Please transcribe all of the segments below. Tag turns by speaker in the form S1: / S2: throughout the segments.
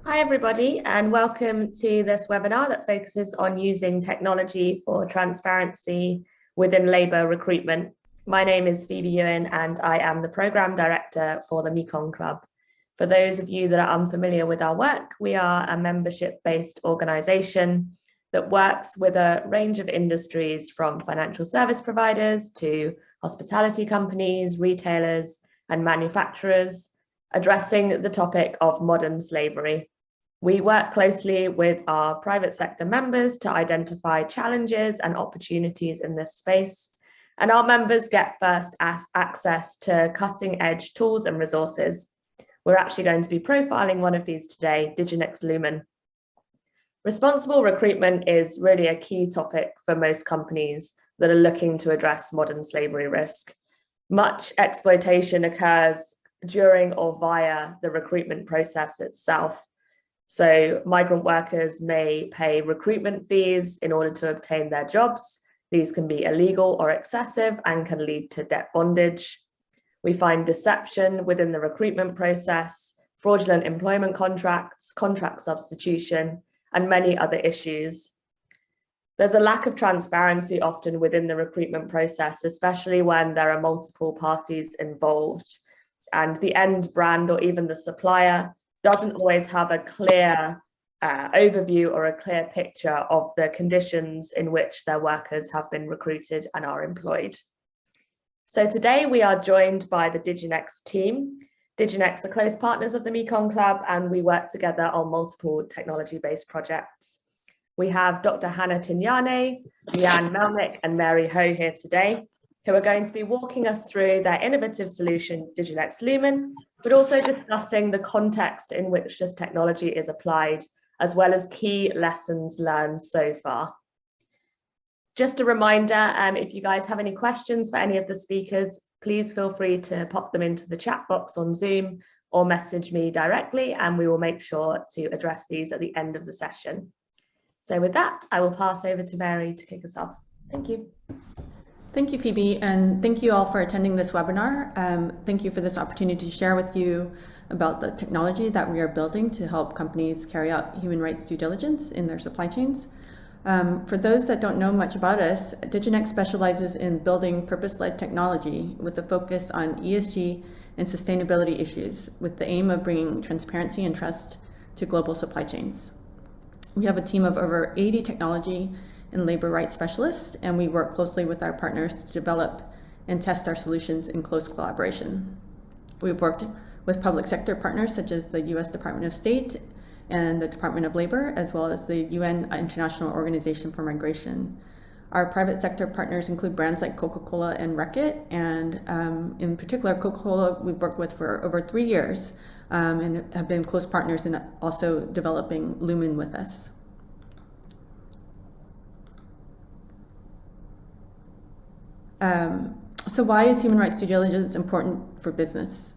S1: Hi, everybody, and welcome to this webinar that focuses on using technology for transparency within labour recruitment. My name is Phoebe Ewan, and I am the Programme Director for the Mekong Club. For those of you that are unfamiliar with our work, we are a membership-based organisation that works with a range of industries from financial service providers to hospitality companies, retailers, and manufacturers, addressing the topic of modern slavery. We work closely with our private sector members to identify challenges and opportunities in this space, and our members get first access to cutting-edge tools and resources. We're actually going to be profiling one of these today, diginexLumen. Responsible recruitment is really a key topic for most companies that are looking to address modern slavery risk. Much exploitation occurs during or via the recruitment process itself. So migrant workers may pay recruitment fees in order to obtain their jobs. These can be illegal or excessive and can lead to debt bondage. We find deception within the recruitment process, fraudulent employment contracts, contract substitution, and many other issues. There's a lack of transparency often within the recruitment process, especially when there are multiple parties involved, and the end brand or even the supplier doesn't always have a clear overview or a clear picture of the conditions in which their workers have been recruited and are employed. So today we are joined by the Diginex team. Diginex are close partners of the Mekong Club, and we work together on multiple technology-based projects. We have Dr. Hannah Tignane, Leanne Melnick, and Mary Ho here today, who are going to be walking us through their innovative solution, diginexLumen, but also discussing the context in which this technology is applied, as well as key lessons learned so far. Just a reminder, if you guys have any questions for any of the speakers, please feel free to pop them into the chat box on Zoom or message me directly, and we will make sure to address these at the end of the session. So with that, I will pass over to Mary to kick us off. Thank you.
S2: Thank you, Phoebe, and thank you all for attending this webinar. Thank you for this opportunity to share with you about the technology that we are building to help companies carry out human rights due diligence in their supply chains. For those that don't know much about us, Diginex specializes in building purpose-led technology with a focus on ESG and sustainability issues, with the aim of bringing transparency and trust to global supply chains. We have a team of over 80 technology and labor rights specialists, and we work closely with our partners to develop and test our solutions in close collaboration. We've worked with public sector partners such as the US Department of State and the Department of Labor, as well as the UN International Organization for Migration. Our private sector partners include brands like Coca-Cola and Reckitt, and in particular, Coca-Cola we've worked with for over 3 years and have been close partners in also developing Lumen with us. So why is human rights due diligence important for business?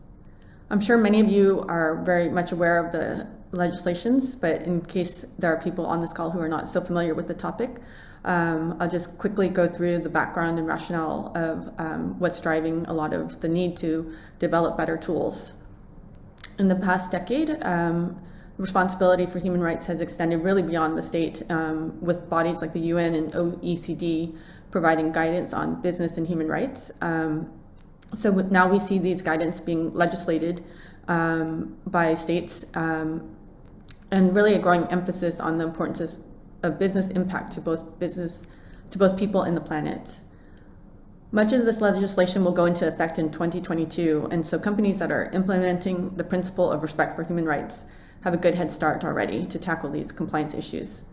S2: I'm sure many of you are very much aware of the legislations, but in case there are people on this call who are not so familiar with the topic, I'll just quickly go through the background and rationale of what's driving a lot of the need to develop better tools. In the past decade, responsibility for human rights has extended really beyond the state, with bodies like the UN and OECD providing guidance on business and human rights. So now we see these guidance being legislated by states, and really a growing emphasis on the importance of business impact to both people and the planet. Much of this legislation will go into effect in 2022, and so companies that are implementing the principle of respect for human rights have a good head start already to tackle these compliance issues.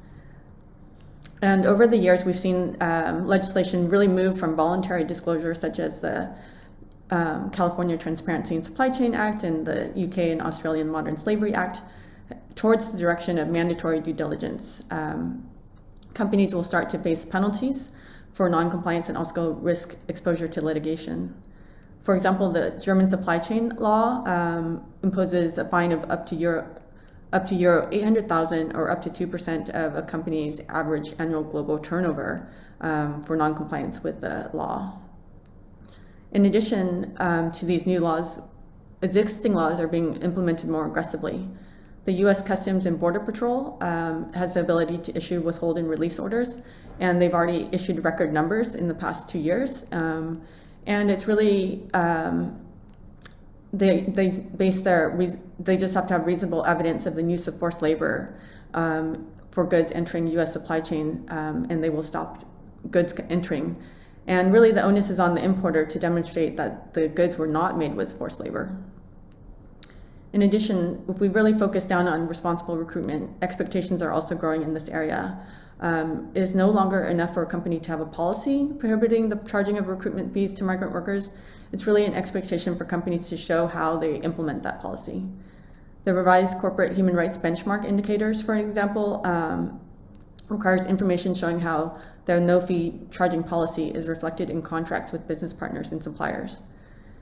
S2: And over the years, we've seen legislation really move from voluntary disclosure, such as the California Transparency and Supply Chain Act and the UK and Australian Modern Slavery Act, towards the direction of mandatory due diligence. Companies will start to face penalties for non-compliance and also risk exposure to litigation. For example, the German supply chain law imposes a fine of up to euro 800,000 or up to 2% of a company's average annual global turnover for non-compliance with the law. In addition to these new laws, existing laws are being implemented more aggressively. The U.S. Customs and Border Patrol has the ability to issue withhold and release orders, and they've already issued record numbers in the past 2 years. And it's really, they just have to have reasonable evidence of the use of forced labor for goods entering U.S. supply chain, and they will stop goods entering. And really the onus is on the importer to demonstrate that the goods were not made with forced labor. In addition, if we really focus down on responsible recruitment, expectations are also growing in this area. It is no longer enough for a company to have a policy prohibiting the charging of recruitment fees to migrant workers. It's really an expectation for companies to show how they implement that policy. The revised corporate human rights benchmark indicators, for example, requires information showing how their no-fee charging policy is reflected in contracts with business partners and suppliers.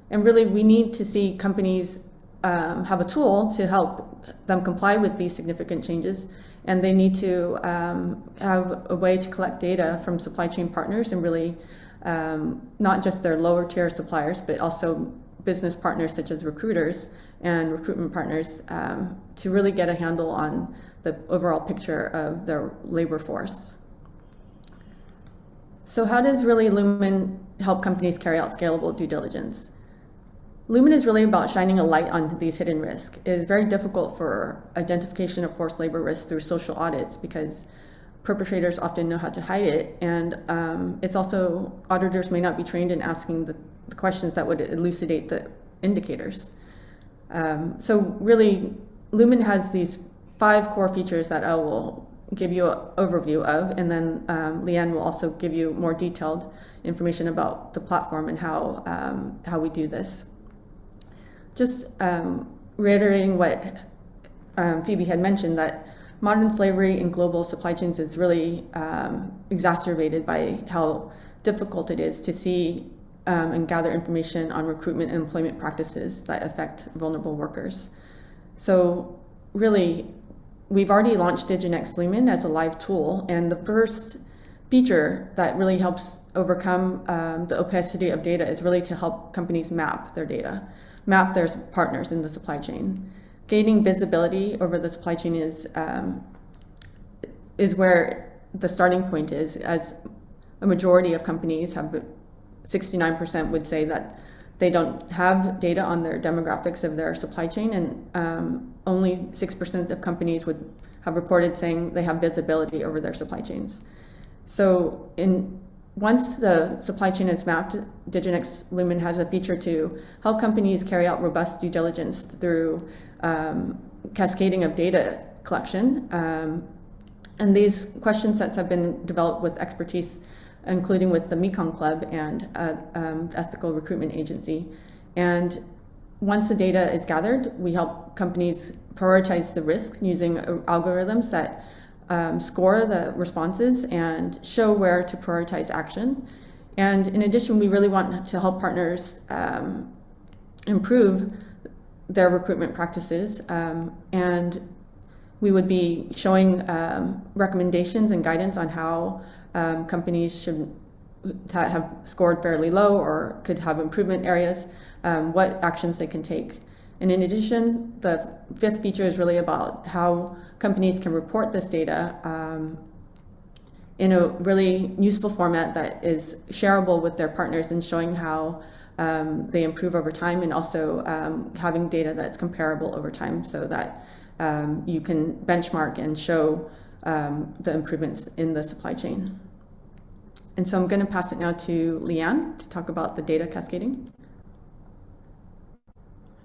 S2: And really, we need to see companies have a tool to help them comply with these significant changes, and they need to have a way to collect data from supply chain partners and really not just their lower tier suppliers, but also business partners such as recruiters and recruitment partners to really get a handle on the overall picture of their labor force. So how does really Lumen help companies carry out scalable due diligence? Lumen is really about shining a light on these hidden risks. It is very difficult for identification of forced labor risks through social audits because perpetrators often know how to hide it, and it's also, auditors may not be trained in asking the questions that would elucidate the indicators. So really, Lumen has these 5 core features that I will give you an overview of, and then Leanne will also give you more detailed information about the platform and how we do this. Just reiterating what Phoebe had mentioned, that modern slavery in global supply chains is really exacerbated by how difficult it is to see and gather information on recruitment and employment practices that affect vulnerable workers. So really, we've already launched DiginexLumen as a live tool, and the first feature that really helps overcome the opacity of data is really to help companies map their data, map their partners in the supply chain. Gaining visibility over the supply chain is where the starting point is, as a majority of companies have, 69% would say that they don't have data on their demographics of their supply chain, and only 6% of companies would have reported saying they have visibility over their supply chains. So once the supply chain is mapped, DiginexLumen has a feature to help companies carry out robust due diligence through cascading of data collection. And these question sets have been developed with expertise, including with the Mekong Club and Ethical Recruitment Agency. And once the data is gathered, we help companies prioritize the risk using algorithms that score the responses and show where to prioritize action. And in addition, we really want to help partners improve their recruitment practices, and we would be showing recommendations and guidance on how companies should have scored fairly low or could have improvement areas, what actions they can take. And in addition, the 5th feature is really about how companies can report this data in a really useful format that is shareable with their partners, and showing how they improve over time, and also having data that's comparable over time, so that you can benchmark and show the improvements in the supply chain. And so I'm going to pass it now to Leanne to talk about the data cascading.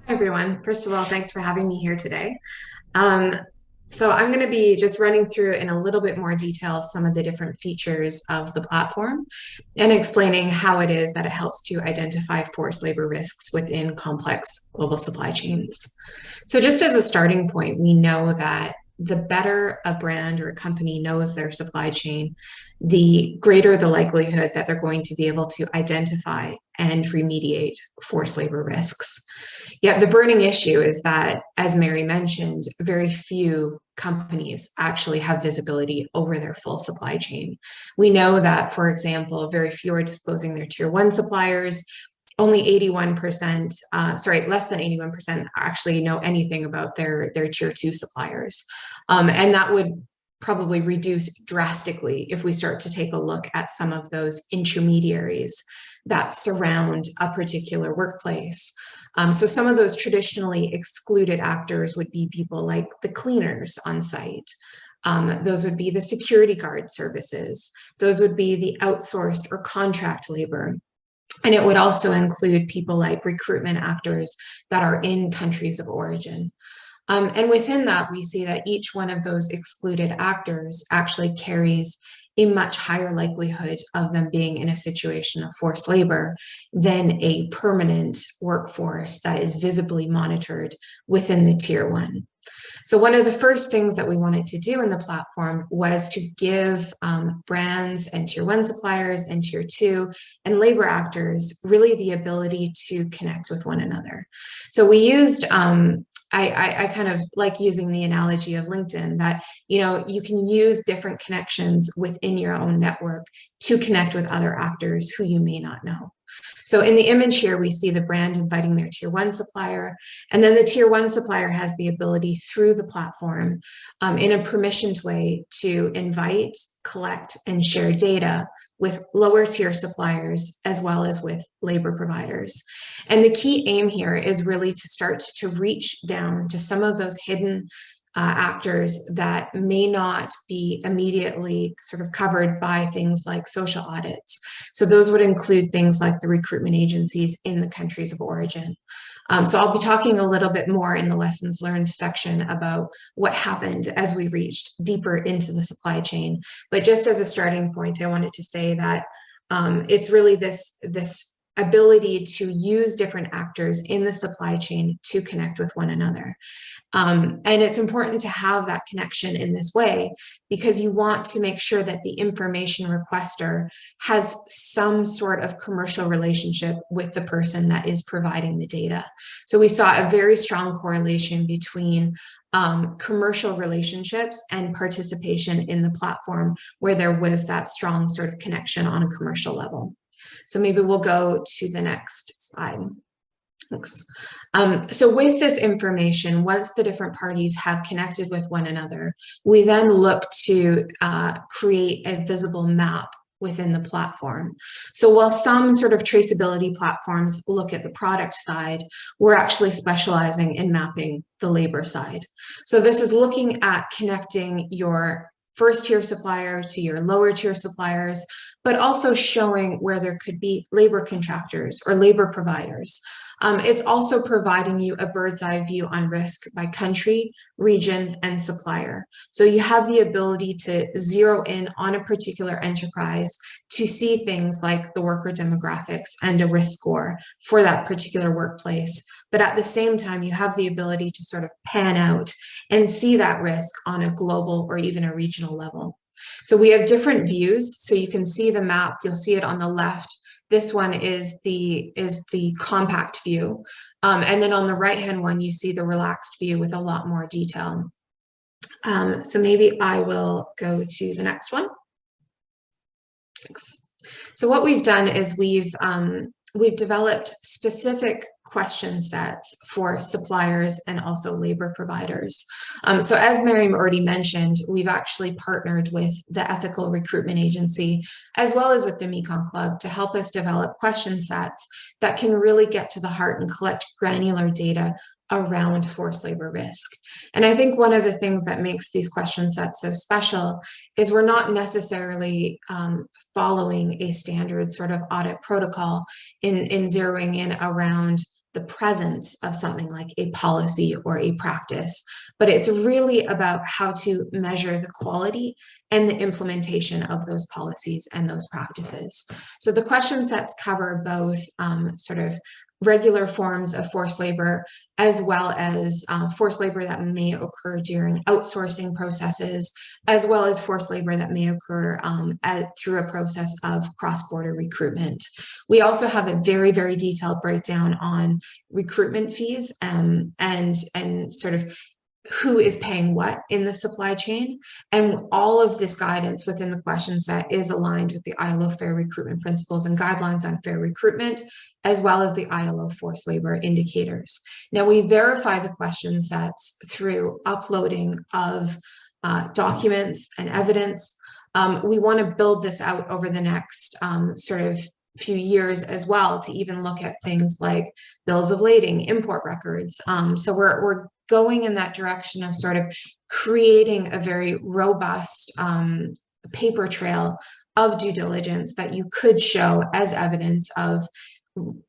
S3: Hi, everyone. First of all, thanks for having me here today. So I'm going to be just running through in a little bit more detail some of the different features of the platform and explaining how it is that it helps to identify forced labor risks within complex global supply chains. So just as a starting point, we know that the better a brand or a company knows their supply chain, the greater the likelihood that they're going to be able to identify and remediate forced labor risks. Yet the burning issue is that, as Mary mentioned, very few companies actually have visibility over their full supply chain. We know that, for example, very few are disclosing their tier 1 suppliers, only 81%, less than 81% actually know anything about their tier 2 suppliers. And that would probably reduce drastically if we start to take a look at some of those intermediaries that surround a particular workplace. So some of those traditionally excluded actors would be people like the cleaners on site. Those would be the security guard services. Those would be the outsourced or contract labor. And it would also include people like recruitment actors that are in countries of origin. And within that, we see that each one of those excluded actors actually carries a much higher likelihood of them being in a situation of forced labor than a permanent workforce that is visibly monitored within the tier 1. So one of the first things that we wanted to do in the platform was to give brands and tier 1 suppliers and tier 2 and labor actors really the ability to connect with one another. So we used, I kind of like using the analogy of LinkedIn, that you can use different connections within your own network to connect with other actors who you may not know. So in the image here, we see the brand inviting their tier 1 supplier, and then the tier 1 supplier has the ability through the platform in a permissioned way to invite, collect, and share data with lower tier suppliers as well as with labor providers. And the key aim here is really to start to reach down to some of those hidden actors that may not be immediately sort of covered by things like social audits. So those would include things like the recruitment agencies in the countries of origin. So I'll be talking a little bit more in the lessons learned section about what happened as we reached deeper into the supply chain. But just as a starting point, I wanted to say that it's really this ability to use different actors in the supply chain to connect with one another. And it's important to have that connection in this way because you want to make sure that the information requester has some sort of commercial relationship with the person that is providing the data. So we saw a very strong correlation between commercial relationships and participation in the platform where there was that strong sort of connection on a commercial level. So maybe we'll go to the next slide. Thanks. So with this information, once the different parties have connected with one another, we then look to create a visible map within the platform. So while some sort of traceability platforms look at the product side, we're actually specializing in mapping the labor side. So this is looking at connecting your first tier supplier to your lower tier suppliers, but also showing where there could be labor contractors or labor providers. It's also providing you a bird's eye view on risk by country, region, and supplier. So you have the ability to zero in on a particular enterprise to see things like the worker demographics and a risk score for that particular workplace. But at the same time, you have the ability to sort of pan out and see that risk on a global or even a regional level. So we have different views. So you can see the map, you'll see it on the left. This one is the compact view. And then on the right-hand one, you see the relaxed view with a lot more detail. So maybe I will go to the next one. Thanks. So what we've done is we've developed specific question sets for suppliers and also labor providers. So as Miriam already mentioned, we've actually partnered with the Ethical Recruitment Agency as well as with the Mekong Club to help us develop question sets that can really get to the heart and collect granular data around forced labor risk. And I think one of the things that makes these question sets so special is we're not necessarily following a standard sort of audit protocol in zeroing in around the presence of something like a policy or a practice, but it's really about how to measure the quality and the implementation of those policies and those practices. So the question sets cover both sort of regular forms of forced labor, as well as forced labor that may occur during outsourcing processes, as well as forced labor that may occur through a process of cross-border recruitment. We also have a very, very detailed breakdown on recruitment fees and sort of who is paying what in the supply chain. And all of this guidance within the question set is aligned with the ILO Fair Recruitment Principles and Guidelines on Fair Recruitment, as well as the ILO Forced Labor Indicators. Now, we verify the question sets through uploading of documents and evidence. We want to build this out over the next sort of few years as well, to even look at things like bills of lading, import records. So we're going in that direction of sort of creating a very robust paper trail of due diligence that you could show as evidence of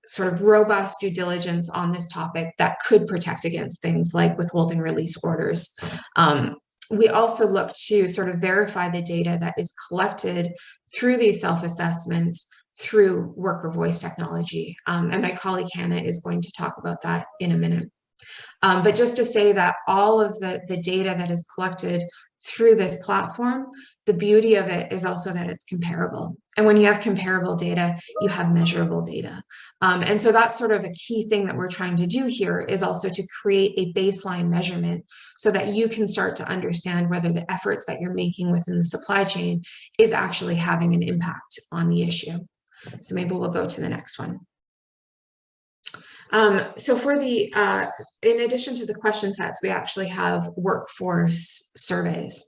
S3: sort of robust due diligence on this topic that could protect against things like withholding release orders. We also look to sort of verify the data that is collected through these self-assessments through worker voice technology. And my colleague Hannah is going to talk about that in a minute. But just to say that all of the data that is collected through this platform, the beauty of it is also that it's comparable. And when you have comparable data, you have measurable data. And so that's sort of a key thing that we're trying to do here, is also to create a baseline measurement so that you can start to understand whether the efforts that you're making within the supply chain is actually having an impact on the issue. So maybe we'll go to the next one. So for the, in addition to the question sets, we actually have workforce surveys.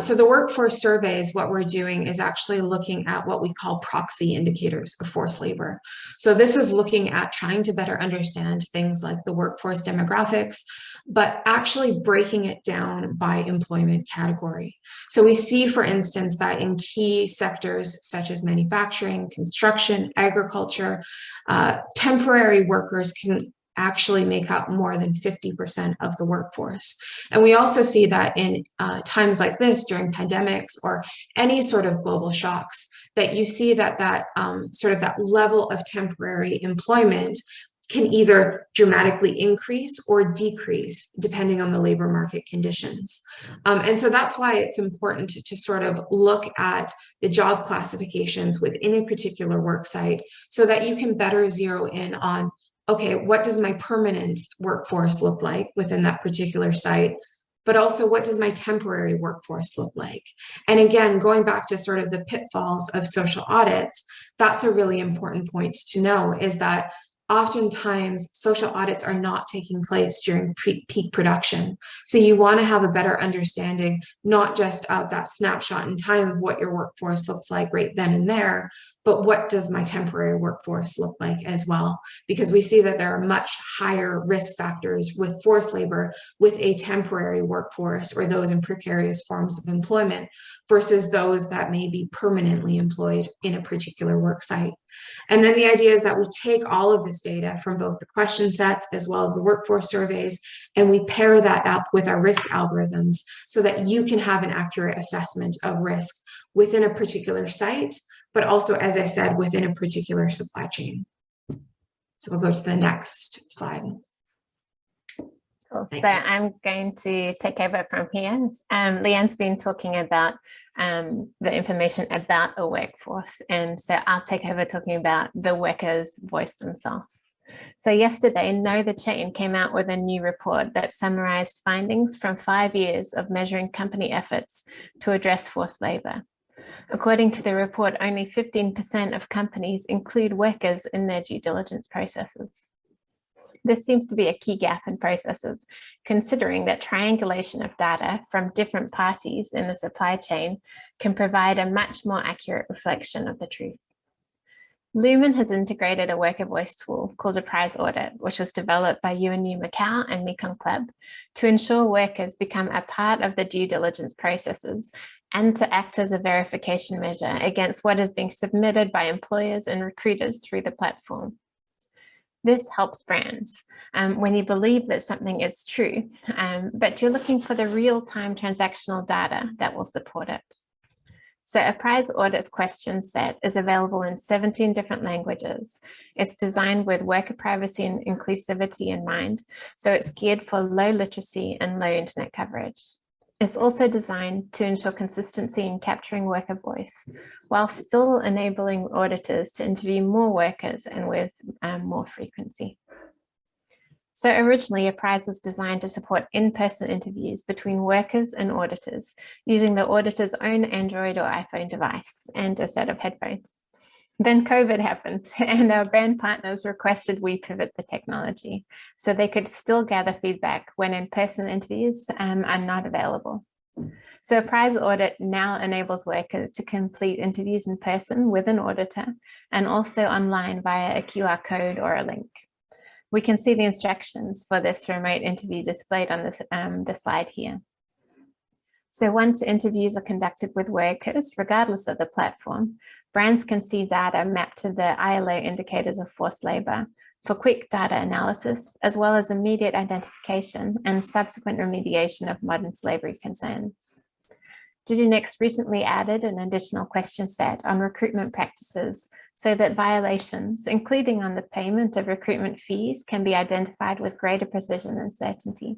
S3: So the workforce surveys, what we're doing is actually looking at what we call proxy indicators of forced labor. So this is looking at trying to better understand things like the workforce demographics, but actually breaking it down by employment category. So we see, for instance, that in key sectors such as manufacturing, construction, agriculture, temporary workers can actually make up more than 50% of the workforce. And we also see that in times like this, during pandemics or any sort of global shocks, that you see that sort of that level of temporary employment can either dramatically increase or decrease depending on the labor market conditions. And so that's why it's important to sort of look at the job classifications within a particular work site so that you can better zero in on, okay, what does my permanent workforce look like within that particular site? But also, what does my temporary workforce look like? And again, going back to sort of the pitfalls of social audits, that's a really important point to know, is that oftentimes social audits are not taking place during peak production. So you want to have a better understanding, not just of that snapshot in time of what your workforce looks like right then and there, but what does my temporary workforce look like as well? Because we see that there are much higher risk factors with forced labor with a temporary workforce or those in precarious forms of employment versus those that may be permanently employed in a particular work site. And then the idea is that we take all of this data from both the question sets as well as the workforce surveys, and we pair that up with our risk algorithms so that you can have an accurate assessment of risk within a particular site, but also, as I said, within a particular supply chain. So we'll go to the next slide.
S4: Cool. So I'm going to take over from here. Leanne's been talking about the information about a workforce, and so I'll take over talking about the workers' voice themselves. So yesterday, Know the Chain came out with a new report that summarized findings from 5 years of measuring company efforts to address forced labor. According to the report, only 15% of companies include workers in their due diligence processes. This seems to be a key gap in processes, considering that triangulation of data from different parties in the supply chain can provide a much more accurate reflection of the truth. Lumen has integrated a worker voice tool called a prize audit, which was developed by UNU Macau and Mekong Club to ensure workers become a part of the due diligence processes and to act as a verification measure against what is being submitted by employers and recruiters through the platform. This helps brands when you believe that something is true, but you're looking for the real-time transactional data that will support it. So a prize audits question set is available in 17 different languages. It's designed with worker privacy and inclusivity in mind, so it's geared for low literacy and low internet coverage. It's also designed to ensure consistency in capturing worker voice, while still enabling auditors to interview more workers and with more frequency. So originally, a prize was designed to support in-person interviews between workers and auditors using the auditor's own Android or iPhone device and a set of headphones. Then COVID happened and our brand partners requested we pivot the technology so they could still gather feedback when in-person interviews are not available. So a prize audit now enables workers to complete interviews in person with an auditor and also online via a QR code or a link. We can see the instructions for this remote interview displayed on this, the slide here. So once interviews are conducted with workers, regardless of the platform, brands can see data mapped to the ILO indicators of forced labor for quick data analysis, as well as immediate identification and subsequent remediation of modern slavery concerns. Diginex recently added an additional question set on recruitment practices so that violations, including on the payment of recruitment fees, can be identified with greater precision and certainty.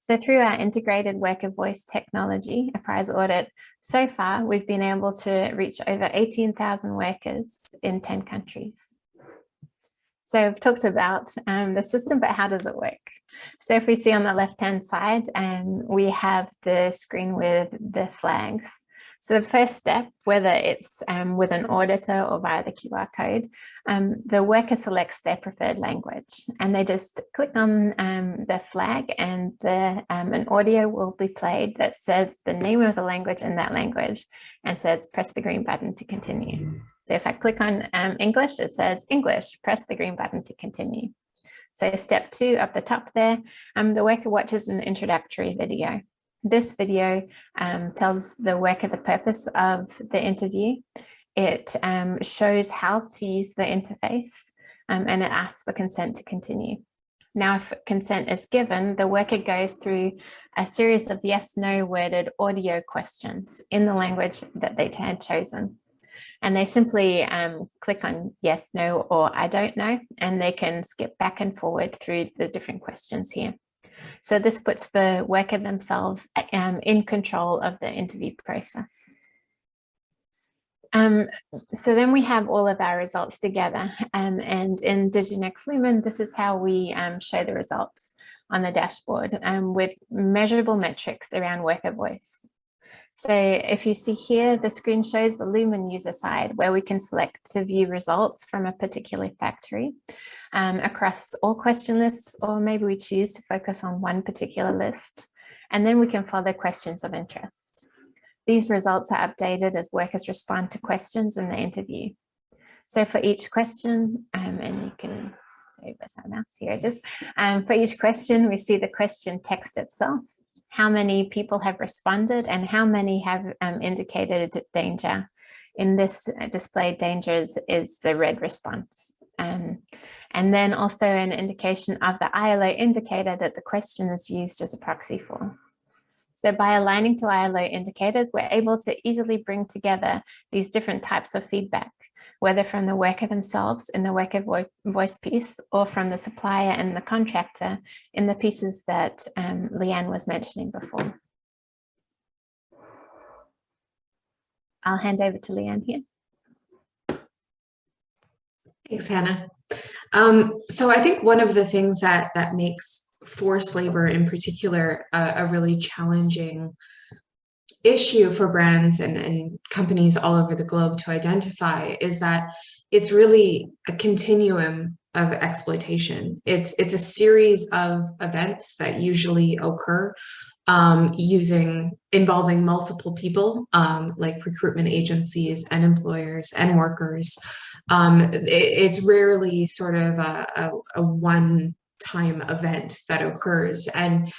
S4: So through our integrated worker voice technology, a prize audit, so far we've been able to reach over 18,000 workers in 10 countries. So I've talked about the system, but how does it work? So if we see on the left-hand side, we have the screen with the flags. So the first step, whether it's with an auditor or via the QR code, the worker selects their preferred language and they just click on the flag and an audio will be played that says the name of the language in that language and says press the green button to continue. So if I click on English, it says English, press the green button to continue. So step 2 up the top there, the worker watches an introductory video. This video tells the worker the purpose of the interview. It shows how to use the interface and it asks for consent to continue. Now, if consent is given, the worker goes through a series of yes/no worded audio questions in the language that they had chosen. And they simply click on yes, no, or I don't know, and they can skip back and forward through the different questions here. So this puts the worker themselves in control of the interview process. So then we have all of our results together, and in diginexLumen, this is how we show the results on the dashboard with measurable metrics around worker voice. So if you see here, the screen shows the Lumen user side where we can select to view results from a particular factory across all question lists, or maybe we choose to focus on one particular list, and then we can follow questions of interest. These results are updated as workers respond to questions in the interview. So for each question, and you can, sorry, where's my mouse? Here it is. For each question, we see the question text itself, how many people have responded, and how many have indicated danger. In this displayed dangers is the red response. And then also an indication of the ILO indicator that the question is used as a proxy for. So by aligning to ILO indicators, we're able to easily bring together these different types of feedback, whether from the worker themselves in the worker voice piece, or from the supplier and the contractor in the pieces that Leanne was mentioning before. I'll hand over to Leanne here.
S3: Thanks, Hannah. So I think one of the things that makes forced labor in particular a really challenging issue for brands and companies all over the globe to identify is that it's really a continuum of exploitation. It's a series of events that usually occur involving multiple people, like recruitment agencies and employers and workers. It's rarely sort of a one-time event that occurs, and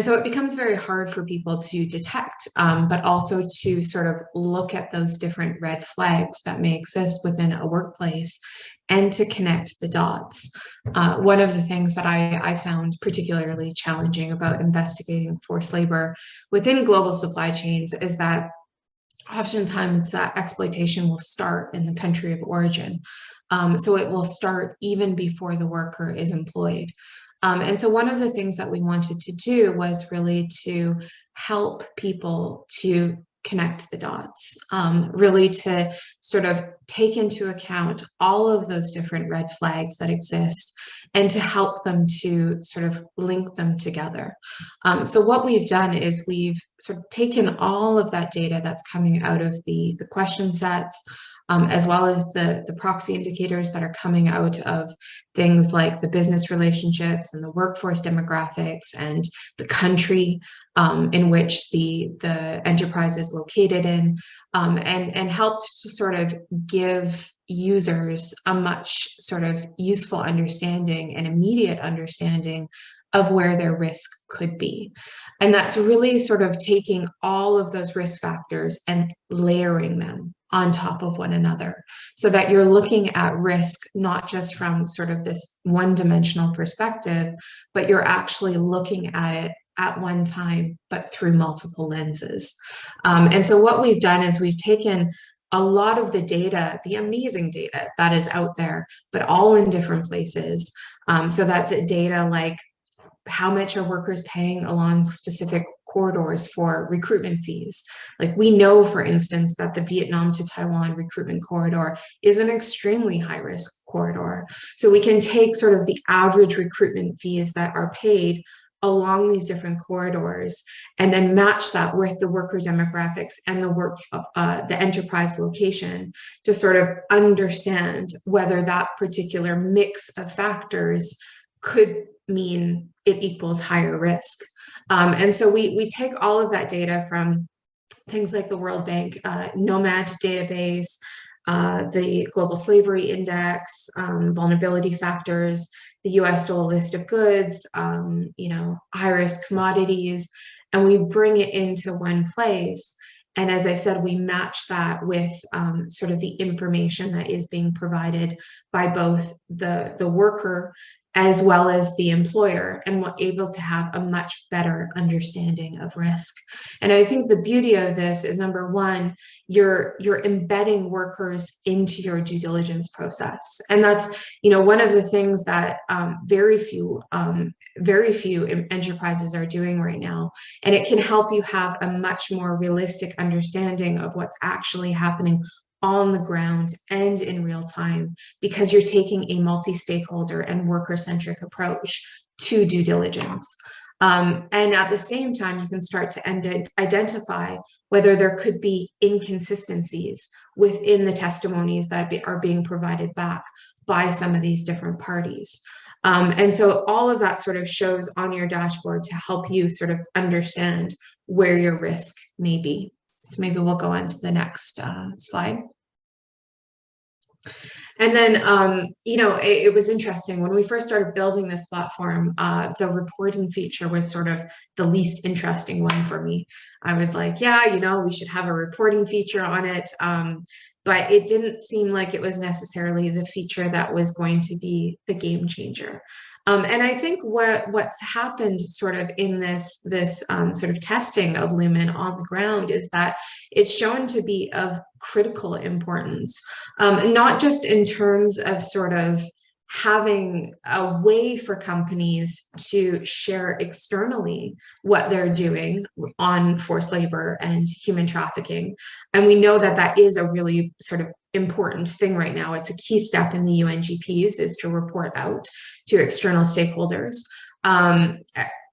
S3: so it becomes very hard for people to detect, but also to sort of look at those different red flags that may exist within a workplace and to connect the dots. One of the things that I found particularly challenging about investigating forced labor within global supply chains is that oftentimes that exploitation will start in the country of origin. So it will start even before the worker is employed. And so one of the things that we wanted to do was really to help people to connect the dots, really to sort of take into account all of those different red flags that exist and to help them to sort of link them together. So what we've done is we've sort of taken all of that data that's coming out of the question sets, as well as the proxy indicators that are coming out of things like the business relationships and the workforce demographics and the country in which the enterprise is located in, and helped to sort of give users a much sort of useful understanding and immediate understanding of where their risk could be. And that's really sort of taking all of those risk factors and layering them on top of one another, so that you're looking at risk not just from sort of this one-dimensional perspective, but you're actually looking at it at one time, but through multiple lenses. And so what we've done is we've taken a lot of the data, the amazing data that is out there, but all in different places. So that's data like how much are workers paying along specific corridors for recruitment fees. Like we know, for instance, that the Vietnam to Taiwan recruitment corridor is an extremely high risk corridor. So we can take sort of the average recruitment fees that are paid along these different corridors and then match that with the worker demographics and the enterprise location to sort of understand whether that particular mix of factors could mean it equals higher risk. And so we take all of that data from things like the World Bank Nomad database, the Global Slavery Index, vulnerability factors, the US Dole list of goods, high risk commodities, and we bring it into one place. And as I said, we match that with sort of the information that is being provided by both the worker as well as the employer, and we're able to have a much better understanding of risk. And I think the beauty of this is, number one, you're embedding workers into your due diligence process. And that's, one of the things that very few enterprises are doing right now. And it can help you have a much more realistic understanding of what's actually happening on the ground and in real time, because you're taking a multi-stakeholder and worker-centric approach to due diligence. And at the same time, you can start to identify whether there could be inconsistencies within the testimonies that are being provided back by some of these different parties. And so all of that sort of shows on your dashboard to help you sort of understand where your risk may be. So maybe we'll go on to the next slide. And then, it was interesting when we first started building this platform, the reporting feature was sort of the least interesting one for me. I was like, yeah, we should have a reporting feature on it. But it didn't seem like it was necessarily the feature that was going to be the game changer. And I think what's happened sort of in this sort of testing of Lumen on the ground is that it's shown to be of critical importance, not just in terms of sort of having a way for companies to share externally what they're doing on forced labor and human trafficking. And we know that that is a really sort of important thing right now. It's a key step in the UNGPs is to report out to external stakeholders.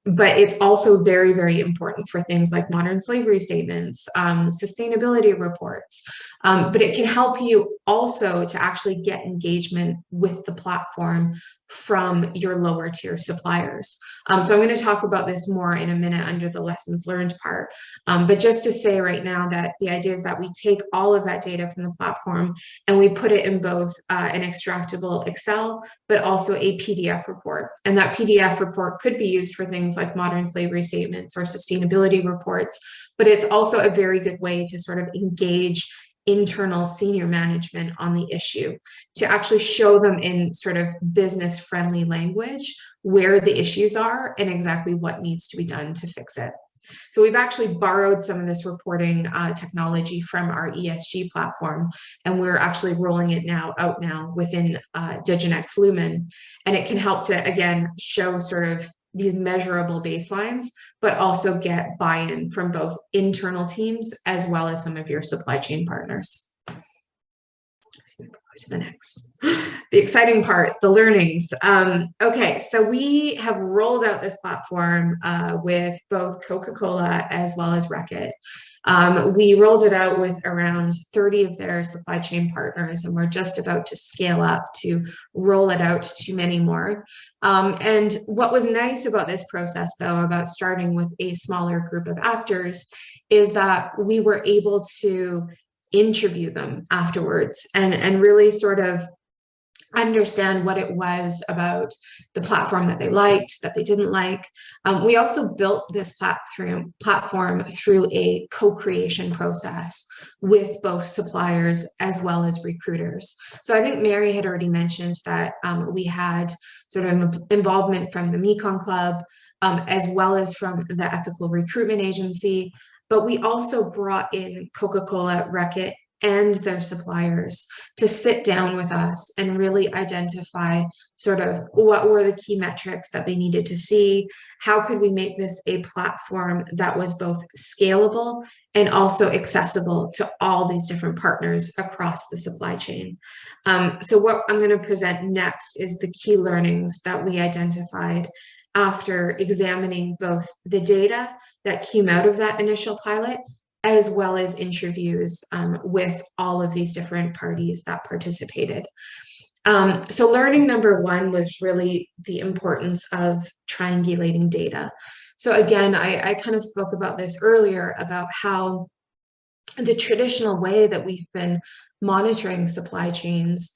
S3: But it's also very, very important for things like modern slavery statements, sustainability reports. But it can help you also to actually get engagement with the platform from your lower tier suppliers. So I'm going to talk about this more in a minute under the lessons learned part. But just to say right now that the idea is that we take all of that data from the platform and we put it in both an extractable Excel, but also a PDF report. And that PDF report could be used for things like modern slavery statements or sustainability reports, but it's also a very good way to sort of engage internal senior management on the issue, to actually show them in sort of business friendly language where the issues are and exactly what needs to be done to fix it. So we've actually borrowed some of this reporting technology from our ESG platform, and we're actually rolling it out now within diginexLumen, and it can help to, again, show sort of these measurable baselines, but also get buy-in from both internal teams as well as some of your supply chain partners. to the next. The exciting part, the learnings. Okay, so we have rolled out this platform with both Coca-Cola as well as Reckitt. We rolled it out with around 30 of their supply chain partners, and we're just about to scale up to roll it out to many more. And what was nice about this process, though, about starting with a smaller group of actors, is that we were able to interview them afterwards and really sort of understand what it was about the platform that they liked, that they didn't like. We also built this platform through a co-creation process with both suppliers as well as recruiters. So I think Mary had already mentioned that we had sort of involvement from the Mekong Club, as well as from the Ethical Recruitment Agency, but we also brought in Coca-Cola, Reckitt, and their suppliers to sit down with us and really identify sort of what were the key metrics that they needed to see, how could we make this a platform that was both scalable and also accessible to all these different partners across the supply chain. So what I'm going to present next is the key learnings that we identified after examining both the data that came out of that initial pilot, as well as interviews with all of these different parties that participated. So learning number one was really the importance of triangulating data. So again, I kind of spoke about this earlier about how the traditional way that we've been monitoring supply chains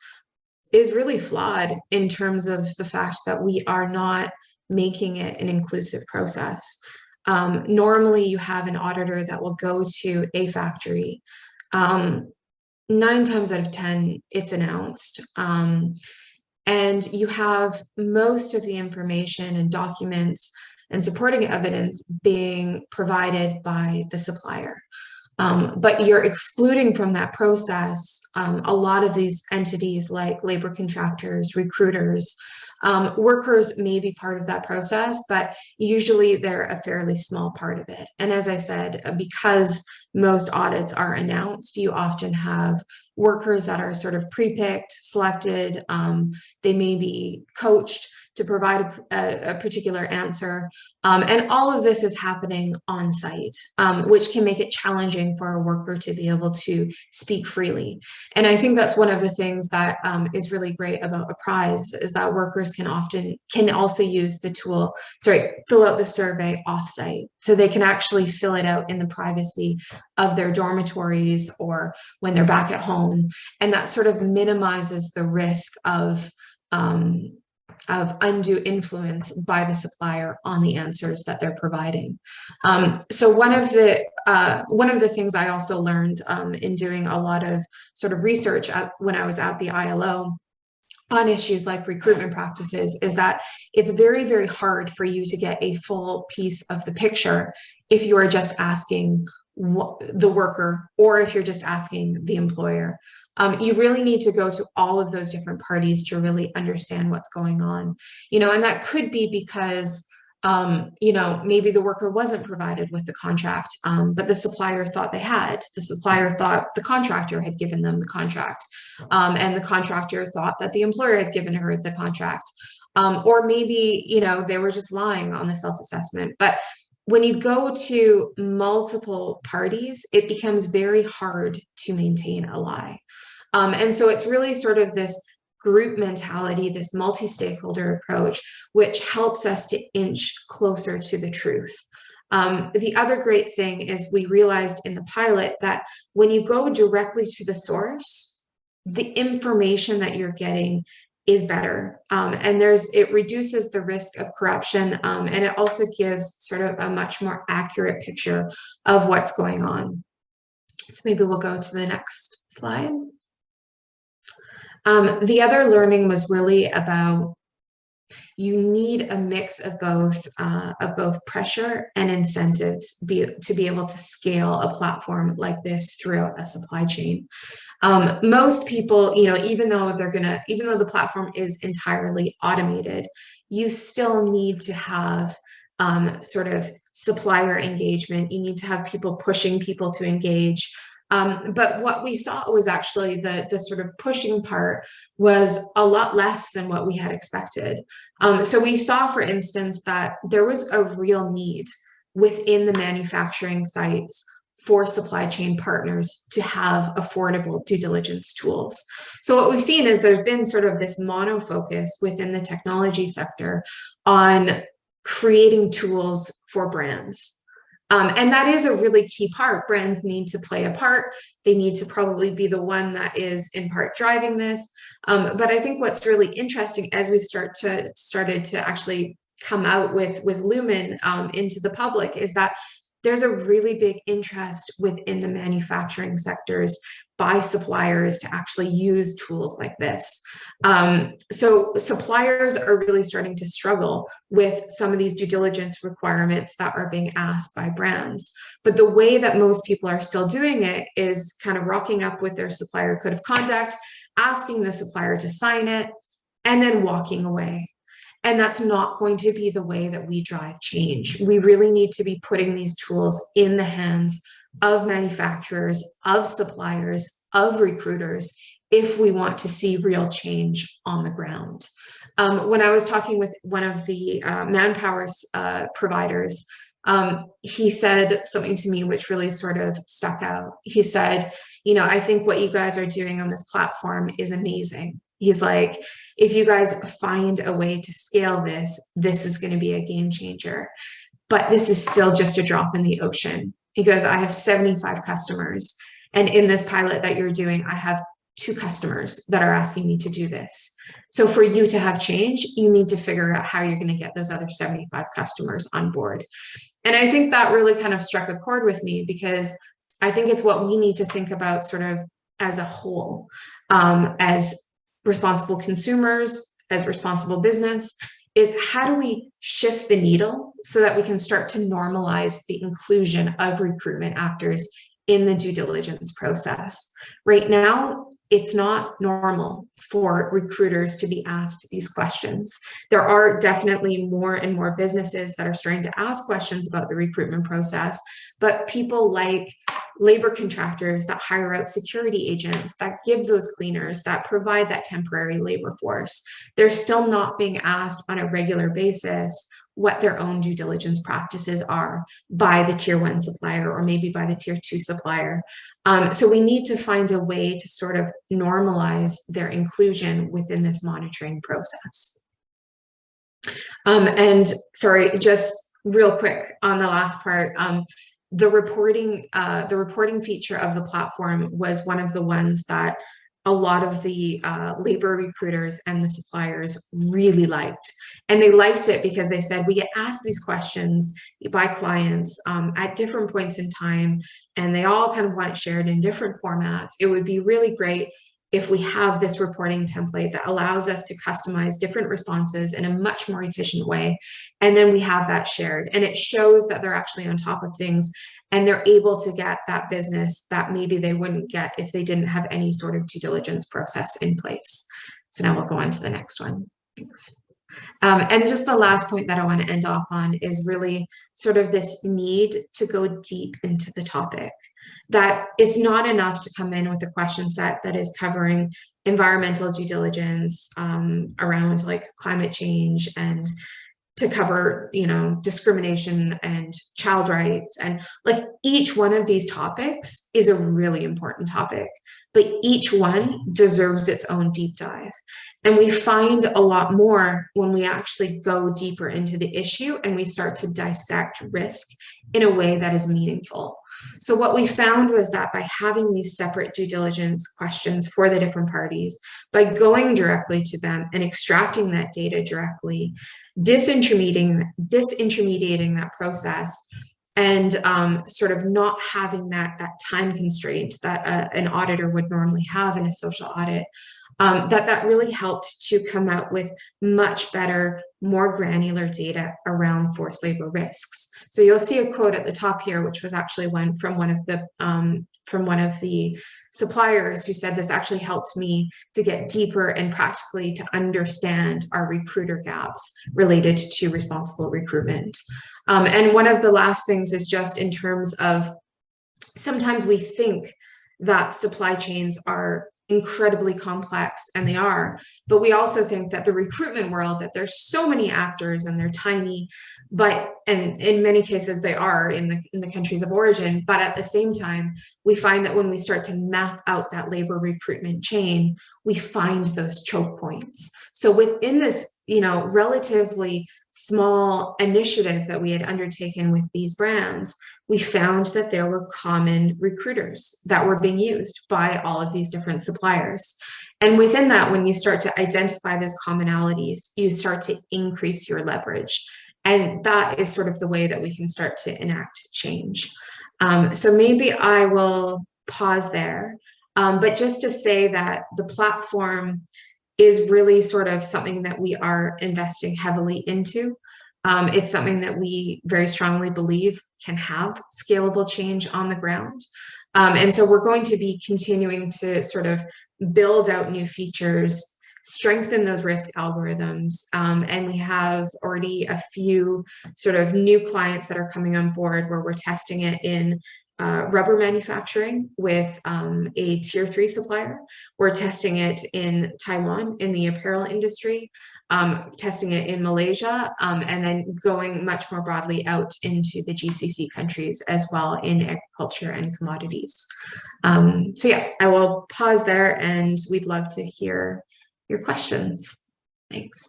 S3: is really flawed in terms of the fact that we are not making it an inclusive process. Normally you have an auditor that will go to a factory. 9 times out of 10, it's announced. And you have most of the information and documents and supporting evidence being provided by the supplier. But you're excluding from that process a lot of these entities like labor contractors, recruiters. Workers may be part of that process, but usually they're a fairly small part of it. And as I said, because most audits are announced, you often have workers that are sort of pre-picked, selected. They may be coached to provide a particular answer. And all of this is happening on site, which can make it challenging for a worker to be able to speak freely. And I think that's one of the things that is really great about Apprise, is that workers can also use the tool, fill out the survey offsite. So they can actually fill it out in the privacy of their dormitories or when they're back at home. And that sort of minimizes the risk of undue influence by the supplier on the answers that they're providing. So one of the things I also learned in doing a lot of sort of research when I was at the ILO on issues like recruitment practices is that it's very, very hard for you to get a full piece of the picture if you are just asking the worker or if you're just asking the employer. You really need to go to all of those different parties to really understand what's going on, and that could be because, maybe the worker wasn't provided with the contract, but the supplier thought they had. The supplier thought the contractor had given them the contract, and the contractor thought that the employer had given her the contract. Or maybe, they were just lying on the self-assessment. But when you go to multiple parties, it becomes very hard to maintain a lie. And so it's really sort of this group mentality, this multi-stakeholder approach, which helps us to inch closer to the truth. The other great thing is we realized in the pilot that when you go directly to the source, the information that you're getting is better. And it reduces the risk of corruption, and it also gives sort of a much more accurate picture of what's going on. So maybe we'll go to the next slide. The other learning was really about you need a mix of both pressure and incentives to be able to scale a platform like this throughout a supply chain. Most people, even though the platform is entirely automated, you still need to have sort of supplier engagement. You need to have people pushing people to engage. But what we saw was actually the sort of pushing part was a lot less than what we had expected. So we saw, for instance, that there was a real need within the manufacturing sites for supply chain partners to have affordable due diligence tools. So what we've seen is there's been sort of this mono focus within the technology sector on creating tools for brands. And that is a really key part. Brands need to play a part. They need to probably be the one that is in part driving this. But I think what's really interesting as we've started to actually come out with Lumen into the public is that there's a really big interest within the manufacturing sectors by suppliers to actually use tools like this. So suppliers are really starting to struggle with some of these due diligence requirements that are being asked by brands. But the way that most people are still doing it is kind of rocking up with their supplier code of conduct, asking the supplier to sign it, and then walking away. And that's not going to be the way that we drive change. We really need to be putting these tools in the hands of manufacturers, of suppliers, of recruiters, if we want to see real change on the ground. When I was talking with one of the manpower providers, he said something to me which really sort of stuck out. He said, you know, I think what you guys are doing on this platform is amazing. He's like, if you guys find a way to scale this, this is going to be a game changer. But this is still just a drop in the ocean. He goes, I have 75 customers. And in this pilot that you're doing, I have 2 customers that are asking me to do this. So for you to have change, you need to figure out how you're going to get those other 75 customers on board. And I think that really kind of struck a chord with me, because I think it's what we need to think about sort of as a whole, as responsible consumers, as responsible business, is how do we shift the needle so that we can start to normalize the inclusion of recruitment actors in the due diligence process. Right now, it's not normal for recruiters to be asked these questions. There are definitely more and more businesses that are starting to ask questions about the recruitment process, but people like labor contractors that hire out security agents, that give those cleaners, that provide that temporary labor force, they're still not being asked on a regular basis what their own due diligence practices are by the tier 1 supplier or maybe by the tier 2 supplier. So we need to find a way to sort of normalize their inclusion within this monitoring process. And sorry, just real quick on the last part, the reporting feature of the platform was one of the ones that a lot of the labor recruiters and the suppliers really liked. And they liked it because they said, we get asked these questions by clients at different points in time, and they all kind of want it shared in different formats. It would be really great if we have this reporting template that allows us to customize different responses in a much more efficient way. And then we have that shared, and it shows that they're actually on top of things and they're able to get that business that maybe they wouldn't get if they didn't have any sort of due diligence process in place. So now we'll go on to the next one. Thanks. And just the last point that I want to end off on is really sort of this need to go deep into the topic, that it's not enough to come in with a question set that is covering environmental due diligence around like climate change, and to cover, you know, discrimination and child rights. And like each one of these topics is a really important topic, but each one deserves its own deep dive. And we find a lot more when we actually go deeper into the issue and we start to dissect risk in a way that is meaningful. So what we found was that by having these separate due diligence questions for the different parties, by going directly to them and extracting that data directly, disintermediating that process, and sort of not having that time constraint that an auditor would normally have in a social audit, that really helped to come out with much better, more granular data around forced labor risks. So you'll see a quote at the top here, which was actually one from one of the suppliers, who said, this actually helped me to get deeper and practically to understand our recruiter gaps related to responsible recruitment. And one of the last things is just in terms of, sometimes we think that supply chains are incredibly complex, and they are, but we also think that the recruitment world, that there's so many actors and they're tiny, and in many cases they are in the countries of origin, but at the same time, we find that when we start to map out that labor recruitment chain, we find those choke points. So within this, relatively small initiative that we had undertaken with these brands, we found that there were common recruiters that were being used by all of these different suppliers. And within that, when you start to identify those commonalities, you start to increase your leverage. And that is sort of the way that we can start to enact change. So maybe I will pause there. But just to say that the platform is really sort of something that we are investing heavily into. It's something that we very strongly believe can have scalable change on the ground. And so we're going to be continuing to sort of build out new features, strengthen those risk algorithms. And we have already a few sort of new clients that are coming on board where we're testing it in rubber manufacturing with a tier 3 supplier. We're testing it in Taiwan in the apparel industry, testing it in Malaysia, and then going much more broadly out into the GCC countries as well in agriculture and commodities. So yeah, I will pause there and we'd love to hear your questions. Thanks.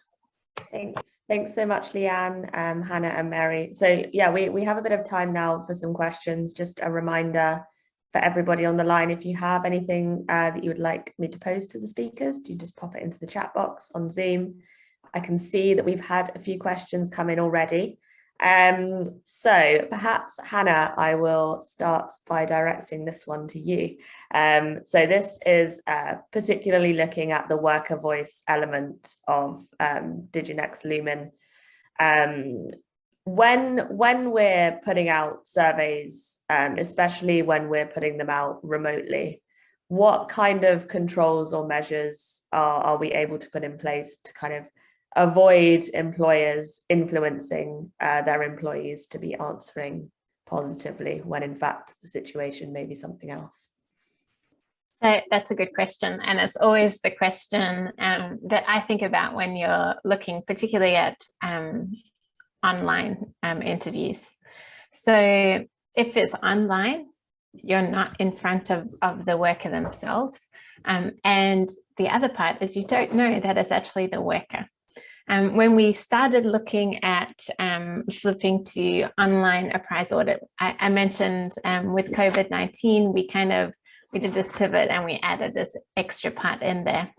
S1: Thanks so much, Leanne, Hannah and Mary. So yeah, we have a bit of time now for some questions. Just a reminder for everybody on the line, if you have anything that you would like me to pose to the speakers, do just pop it into the chat box on Zoom. I can see that we've had a few questions come in already. So perhaps, Hannah, I will start by directing this one to you. So this is particularly looking at the worker voice element of diginexLumen. When we're putting out surveys, especially when we're putting them out remotely, what kind of controls or measures are we able to put in place to kind of avoid employers influencing their employees to be answering positively when in fact the situation may be something else?
S4: So that's a good question. And it's always the question that I think about when you're looking particularly at online interviews. So if it's online, you're not in front of the worker themselves. And the other part is you don't know that it's actually the worker. When we started looking at flipping to online appraisal audit, I mentioned with COVID-19, we did this pivot and we added this extra part in there.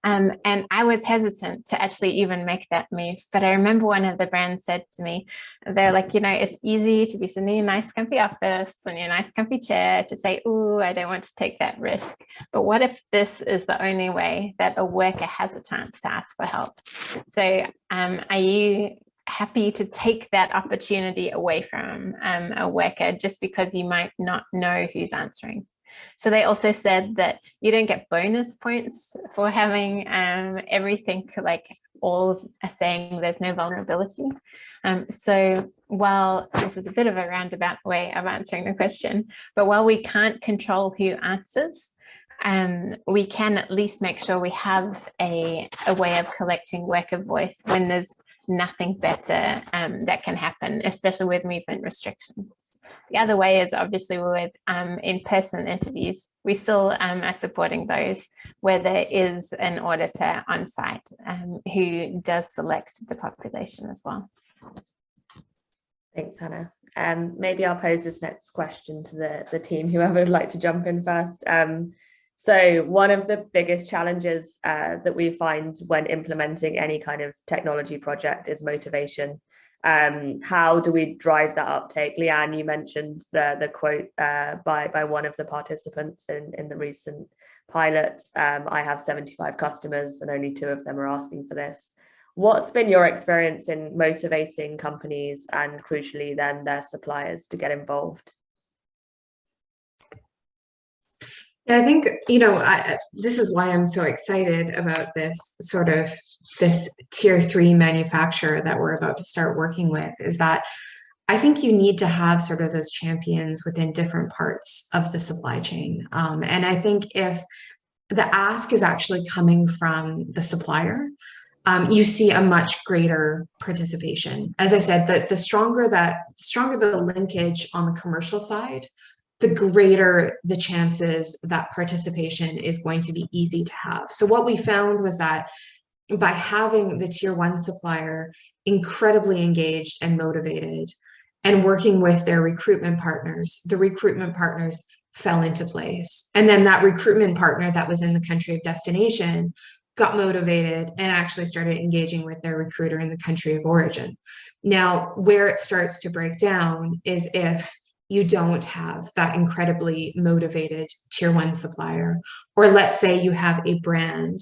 S4: And I was hesitant to actually even make that move. But I remember one of the brands said to me, they're like, it's easy to be sitting in a nice comfy office on your nice comfy chair to say, oh, I don't want to take that risk. But what if this is the only way that a worker has a chance to ask for help? So are you happy to take that opportunity away from a worker just because you might not know who's answering? So they also said that you don't get bonus points for having everything like all saying there's no vulnerability. So while this is a bit of a roundabout way of answering the question, but while we can't control who answers, we can at least make sure we have a way of collecting worker voice when there's nothing better that can happen, especially with movement restrictions. The other way is obviously with in-person interviews. We still are supporting those where there is an auditor on site who does select the population as well.
S1: Thanks, Hannah. Maybe I'll pose this next question to the team, whoever would like to jump in first. So one of the biggest challenges that we find when implementing any kind of technology project is motivation. How do we drive that uptake? Leanne, you mentioned the quote by one of the participants in the recent pilots. I have 75 customers and only 2 of them are asking for this. What's been your experience in motivating companies and crucially then their suppliers to get involved?
S3: Yeah, I think, this is why I'm so excited about this tier 3 manufacturer that we're about to start working with, is that I think you need to have sort of those champions within different parts of the supply chain. And I think if the ask is actually coming from the supplier, you see a much greater participation. As I said, the stronger the linkage on the commercial side, the greater the chances that participation is going to be easy to have. So what we found was that by having the tier one supplier incredibly engaged and motivated and working with their recruitment partners, the recruitment partners fell into place. And then that recruitment partner that was in the country of destination got motivated and actually started engaging with their recruiter in the country of origin. Now, where it starts to break down is if you don't have that incredibly motivated tier one supplier, or let's say you have a brand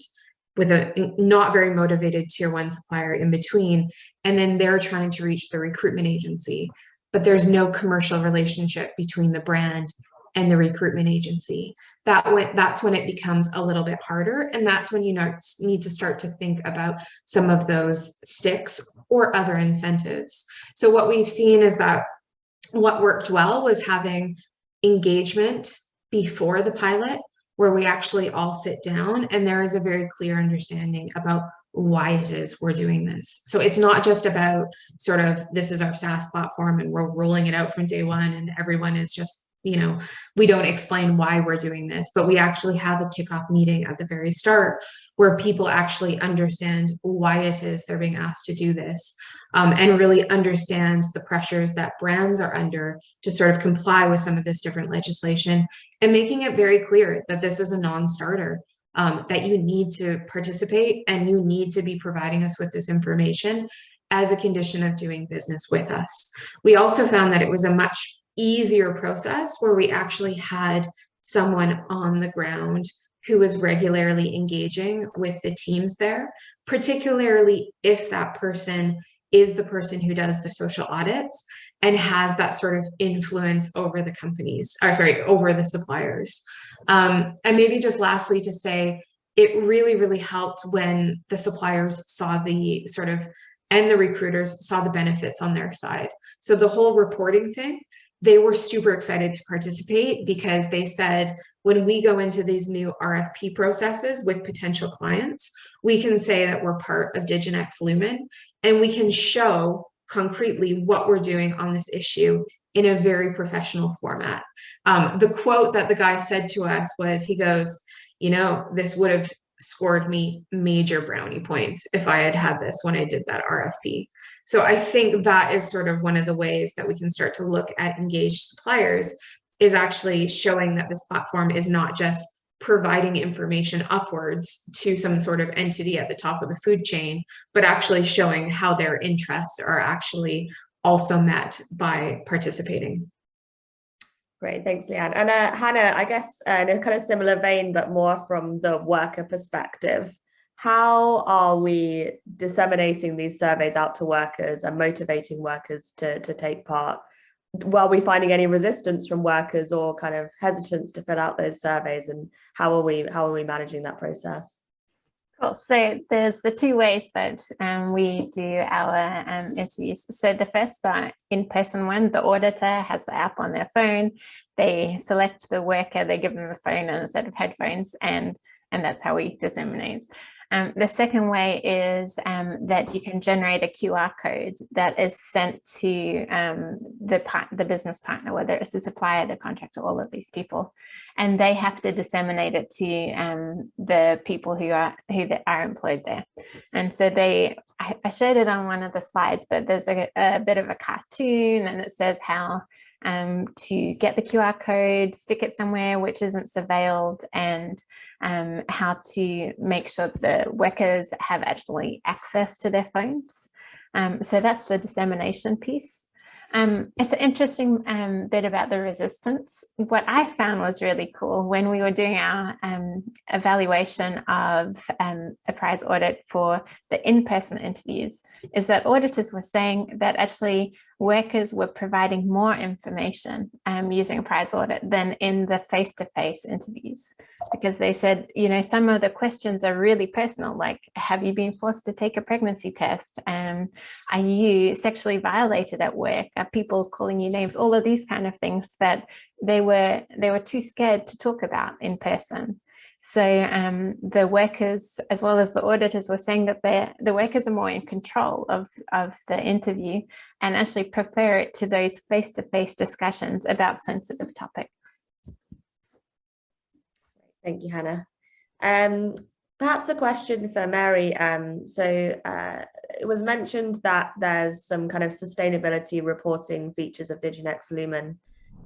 S3: with a not very motivated tier one supplier in between, and then they're trying to reach the recruitment agency, but there's no commercial relationship between the brand and the recruitment agency. That's when it becomes a little bit harder, and that's when you need to start to think about some of those sticks or other incentives. So what we've seen is that what worked well was having engagement before the pilot, where we actually all sit down and there is a very clear understanding about why it is we're doing this. So it's not just about sort of, this is our SaaS platform and we're rolling it out from day one and everyone is just, we don't explain why we're doing this, but we actually have a kickoff meeting at the very start where people actually understand why it is they're being asked to do this, and really understand the pressures that brands are under to sort of comply with some of this different legislation, and making it very clear that this is a non-starter, that you need to participate and you need to be providing us with this information as a condition of doing business with us. We also found that it was a much easier process where we actually had someone on the ground who was regularly engaging with the teams there, particularly if that person is the person who does the social audits and has that sort of influence over the companies, over the suppliers. And maybe just lastly to say, it really, really helped when the suppliers saw the sort of, and the recruiters saw the benefits on their side. So the whole reporting thing, they were super excited to participate because they said, when we go into these new RFP processes with potential clients, we can say that we're part of diginexLumen and we can show concretely what we're doing on this issue in a very professional format. The quote that the guy said to us was, he goes, this would have scored me major brownie points if I had had this when I did that RFP. So I think that is sort of one of the ways that we can start to look at engaged suppliers, is actually showing that this platform is not just providing information upwards to some sort of entity at the top of the food chain, but actually showing how their interests are actually also met by participating.
S1: Great, thanks, Leanne. And Hannah, I guess in a kind of similar vein, but more from the worker perspective, how are we disseminating these surveys out to workers and motivating workers to take part? Are we finding any resistance from workers or kind of hesitance to fill out those surveys, and how are we managing that process?
S4: Cool. So there's the two ways that we do our interviews. So the first, the in-person one, the auditor has the app on their phone. They select the worker, they give them the phone and a set of headphones, and that's how we disseminate. The second way is that you can generate a QR code that is sent to the business partner, whether it's the supplier, the contractor, all of these people, and they have to disseminate it to the people who are employed there. And so I showed it on one of the slides, but there's a bit of a cartoon, and it says how to get the QR code, stick it somewhere which isn't surveilled, and how to make sure the workers have actually access to their phones. So that's the dissemination piece. It's an interesting bit about the resistance. What I found was really cool when we were doing our evaluation of a prize audit for the in-person interviews, is that auditors were saying that actually workers were providing more information using a price audit than in the face-to-face interviews, because they said, you know, some of the questions are really personal, like, have you been forced to take a pregnancy test? Are you sexually violated at work? Are people calling you names? All of these kind of things that they were too scared to talk about in person. So the workers, as well as the auditors, were saying that the workers are more in control of the interview and actually prefer it to those face-to-face discussions about sensitive topics.
S1: Thank you, Hannah. Perhaps a question for Mary. It was mentioned that there's some kind of sustainability reporting features of diginexLumen.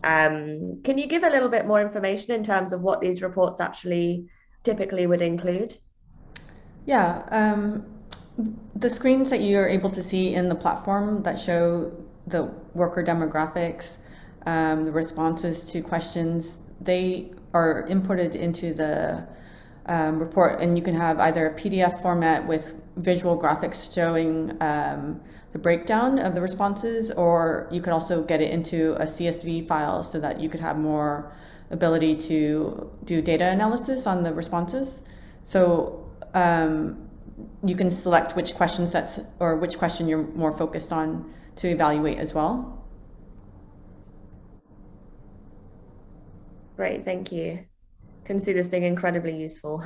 S1: Can you give a little bit more information in terms of what these reports actually typically would include?
S2: Yeah, the screens that you're able to see in the platform that show the worker demographics, the responses to questions, they are inputted into the report, and you can have either a PDF format with visual graphics showing the breakdown of the responses, or you could also get it into a CSV file so that you could have more ability to do data analysis on the responses. So you can select which question sets or which question you're more focused on to evaluate as well.
S1: Great, thank you. Can see this being incredibly useful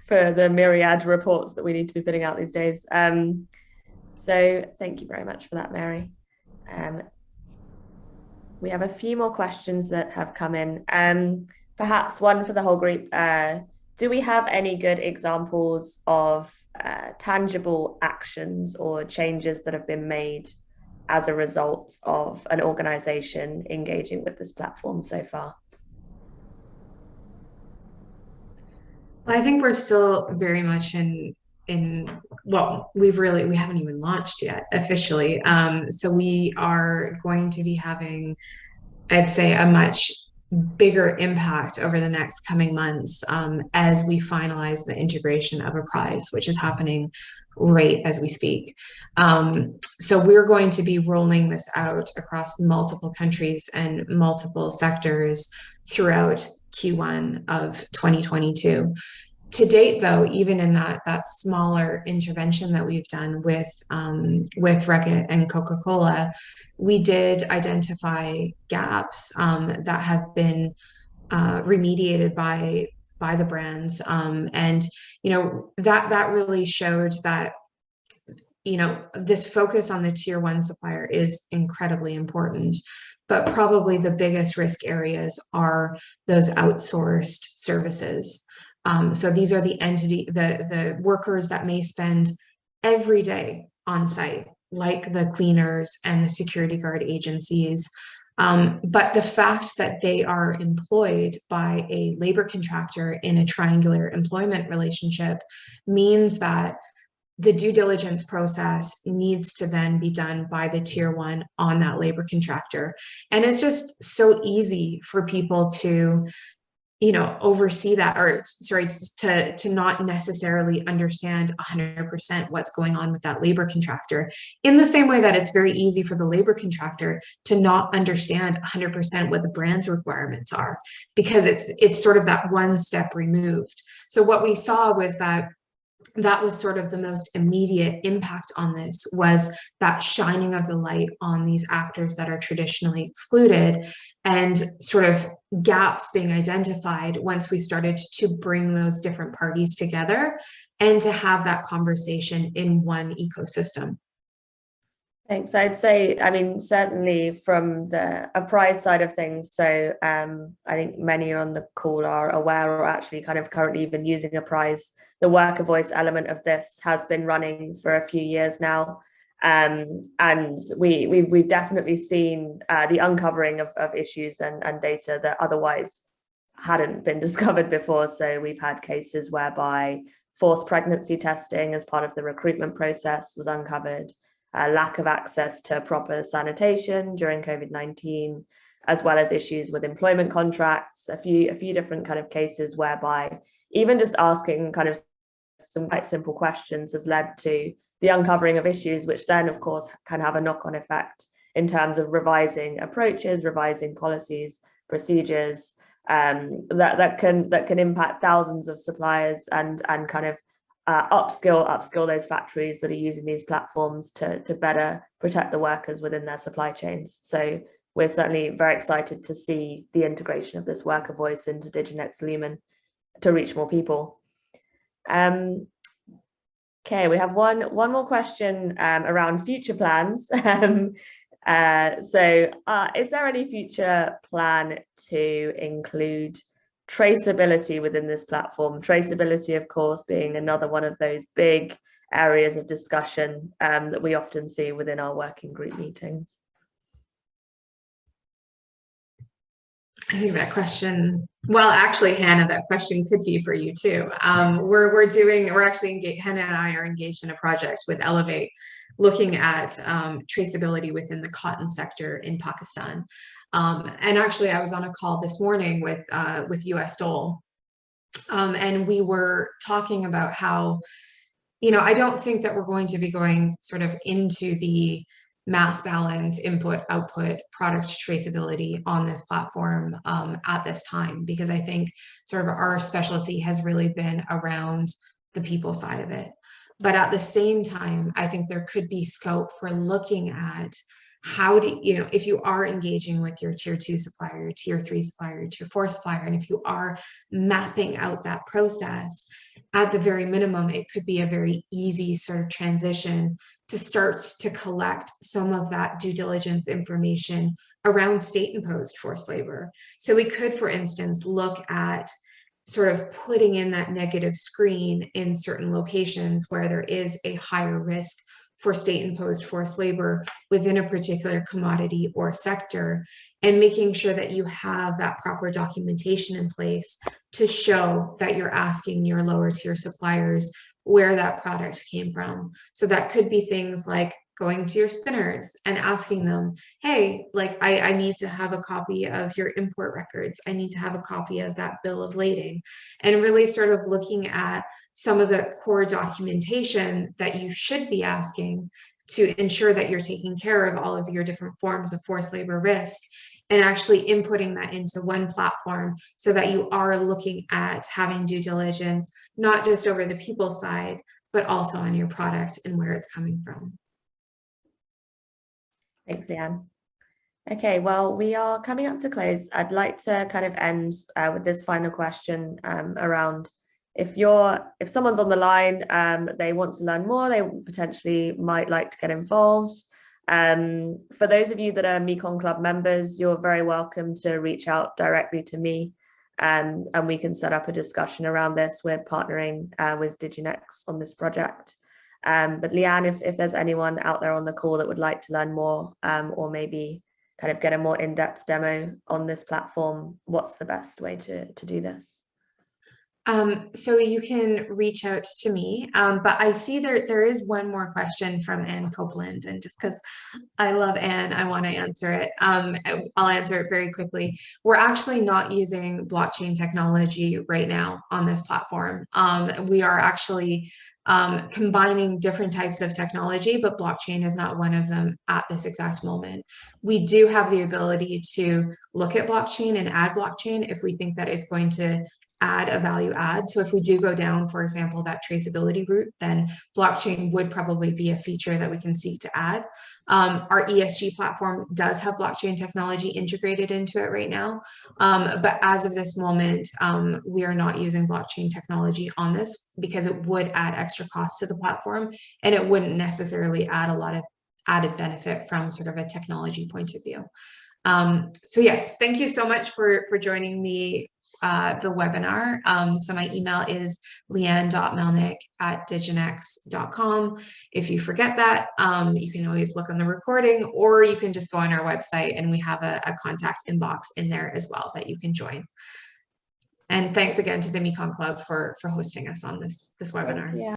S1: for the myriad reports that we need to be putting out these days. So thank you very much for that, Mary. We have a few more questions that have come in. Perhaps one for the whole group. Do we have any good examples of tangible actions or changes that have been made as a result of an organization engaging with this platform so far?
S3: Well, I think we're still very much well, we haven't even launched yet officially. So we are going to be having, I'd say, a much bigger impact over the next coming months as we finalize the integration of a prize, which is happening right as we speak. So we're going to be rolling this out across multiple countries and multiple sectors throughout Q1 of 2022. To date, though, even in that smaller intervention that we've done with Reckitt and Coca-Cola, we did identify gaps that have been remediated by the brands, and that really showed that this focus on the tier 1 supplier is incredibly important. But probably the biggest risk areas are those outsourced services. So these are the workers that may spend every day on site, like the cleaners and the security guard agencies. But the fact that they are employed by a labor contractor in a triangular employment relationship means that the due diligence process needs to then be done by the tier 1 on that labor contractor. And it's just so easy for people to oversee that, or sorry, to not necessarily understand 100% what's going on with that labor contractor, in the same way that it's very easy for the labor contractor to not understand 100% what the brand's requirements are, because it's sort of that one step removed. So what we saw was that was sort of the most immediate impact on this, was that shining of the light on these actors that are traditionally excluded, and sort of gaps being identified once we started to bring those different parties together and to have that conversation in one ecosystem.
S1: Thanks. I'd say, I mean, certainly from the prize side of things. So I think many on the call are aware, or actually kind of currently even using a prize. The worker voice element of this has been running for a few years now. And we've definitely seen the uncovering of issues and data that otherwise hadn't been discovered before. So we've had cases whereby forced pregnancy testing as part of the recruitment process was uncovered. Lack of access to proper sanitation during COVID-19, as well as issues with employment contracts, a few different kind of cases whereby even just asking kind of some quite simple questions has led to the uncovering of issues, which then of course can have a knock-on effect in terms of revising approaches, revising policies, procedures, that can impact thousands of suppliers and kind of upskill those factories that are using these platforms to better protect the workers within their supply chains. So we're certainly very excited to see the integration of this worker voice into diginexLumen to reach more people. Okay, we have one more question around future plans. Is there any future plan to include traceability within this platform? Traceability, of course, being another one of those big areas of discussion that we often see within our working group meetings.
S3: I think that question, well, actually, Hannah, that question could be for you too. Hannah and I are engaged in a project with Elevate, looking at traceability within the cotton sector in Pakistan. And actually, I was on a call this morning with US Dole, and we were talking about how, I don't think that we're going to be going sort of into the mass balance, input, output, product traceability on this platform at this time, because I think sort of our specialty has really been around the people side of it. But at the same time, I think there could be scope for looking at how do if you are engaging with your tier 2 supplier, your tier 3 supplier, your tier 4 supplier, and if you are mapping out that process, at the very minimum, it could be a very easy sort of transition to start to collect some of that due diligence information around state-imposed forced labor. So we could, for instance, look at sort of putting in that negative screen in certain locations where there is a higher risk for state-imposed forced labor within a particular commodity or sector, and making sure that you have that proper documentation in place to show that you're asking your lower tier suppliers where that product came from. So that could be things like going to your spinners and asking them, hey, like I need to have a copy of your import records. I need to have a copy of that bill of lading, and really sort of looking at some of the core documentation that you should be asking to ensure that you're taking care of all of your different forms of forced labor risk, and actually inputting that into one platform so that you are looking at having due diligence, not just over the people side, but also on your product and where it's coming from.
S1: Thanks, Leanne. Okay, well, we are coming up to close. I'd like to kind of end with this final question around if someone's on the line, they want to learn more, they potentially might like to get involved. For those of you that are Mekong Club members, you're very welcome to reach out directly to me, and we can set up a discussion around this. We're partnering with Diginex on this project. But Leanne, if there's anyone out there on the call that would like to learn more, or maybe kind of get a more in-depth demo on this platform, what's the best way to do this?
S3: So you can reach out to me, but I see there is one more question from Anne Copeland, and just because I love Anne, I want to answer it. I'll answer it very quickly. We're actually not using blockchain technology right now on this platform. We are actually combining different types of technology, but blockchain is not one of them at this exact moment. We do have the ability to look at blockchain and add blockchain if we think that it's going to add a value add. So if we do go down, for example, that traceability route, then blockchain would probably be a feature that we can seek to add. Our ESG platform does have blockchain technology integrated into it right now. But as of this moment, we are not using blockchain technology on this because it would add extra costs to the platform, and it wouldn't necessarily add a lot of added benefit from sort of a technology point of view. So yes, thank you so much for joining me the webinar. So my email is leanne.melnick@diginex.com. If you forget that, you can always look on the recording, or you can just go on our website and we have a contact inbox in there as well that you can join. And thanks again to the Mekong Club for hosting us on this webinar.